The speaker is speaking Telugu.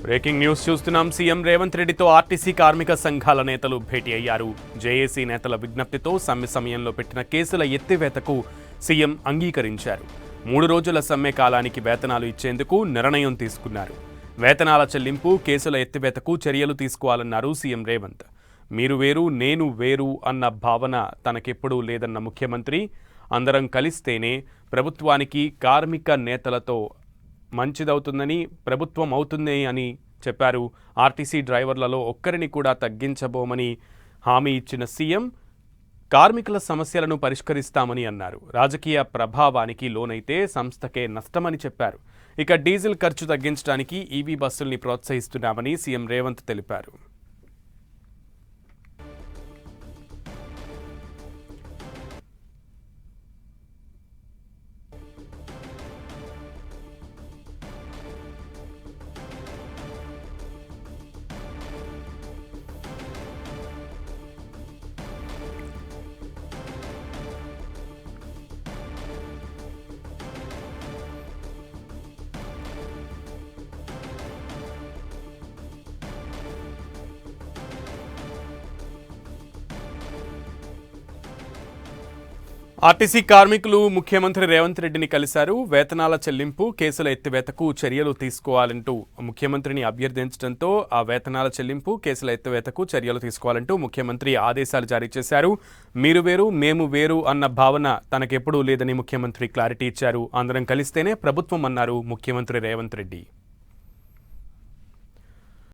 బ్రేకింగ్ న్యూస్ చూస్తున్నాం. సీఎం రేవంత్ రెడ్డితో ఆర్టీసీ కార్మిక సంఘాల నేతలు భేటీ అయ్యారు. జేఏసీ నేతల విజ్ఞప్తితో సమ్మె సమయంలో పెట్టిన కేసుల ఎత్తివేతకు సీఎం అంగీకరించారు. 3 రోజుల సమ్మె కాలానికి వేతనాలు ఇచ్చేందుకు నిర్ణయం తీసుకున్నారు. వేతనాల చెల్లింపు, కేసుల ఎత్తివేతకు చర్యలు తీసుకోవాలన్నారు సీఎం రేవంత్. మీరు వేరు, నేను వేరు అన్న భావన తనకెప్పుడూ లేదన్న ముఖ్యమంత్రి, అందరం కలిస్తేనే ప్రభుత్వానికి కార్మిక నేతలతో మంచిదవుతుందని, ప్రభుత్వం అవుతుంది అని చెప్పారు. ఆర్టీసీ డ్రైవర్లలో ఒక్కరిని కూడా తగ్గించబోమని హామీ ఇచ్చిన సీఎం కార్మికుల సమస్యలను పరిష్కరిస్తామని అన్నారు. రాజకీయ ప్రభావానికి లోనైతే సంస్థకే నష్టమని చెప్పారు. ఇక డీజిల్ ఖర్చు తగ్గించడానికి ఈవీ బస్సుల్ని ప్రోత్సహిస్తున్నామని సీఎం రేవంత్ తెలిపారు. ఆర్టీసీ కార్మికులు ముఖ్యమంత్రి రేవంత్ రెడ్డిని కలిశారు. వేతనాల చెల్లింపు, కేసుల ఎత్తివేతకు చర్యలు తీసుకోవాలంటూ ముఖ్యమంత్రిని అభ్యర్థించడంతో ఆ వేతనాల చెల్లింపు, కేసుల ఎత్తివేతకు చర్యలు తీసుకోవాలంటూ ముఖ్యమంత్రి ఆదేశాలు జారీ చేశారు. మీరు వేరు, మేము వేరు అన్న భావన తనకెప్పుడూ లేదని ముఖ్యమంత్రి క్లారిటీ ఇచ్చారు. అందరం కలిస్తేనే ప్రభుత్వం అన్నారు ముఖ్యమంత్రి రేవంత్ రెడ్డి.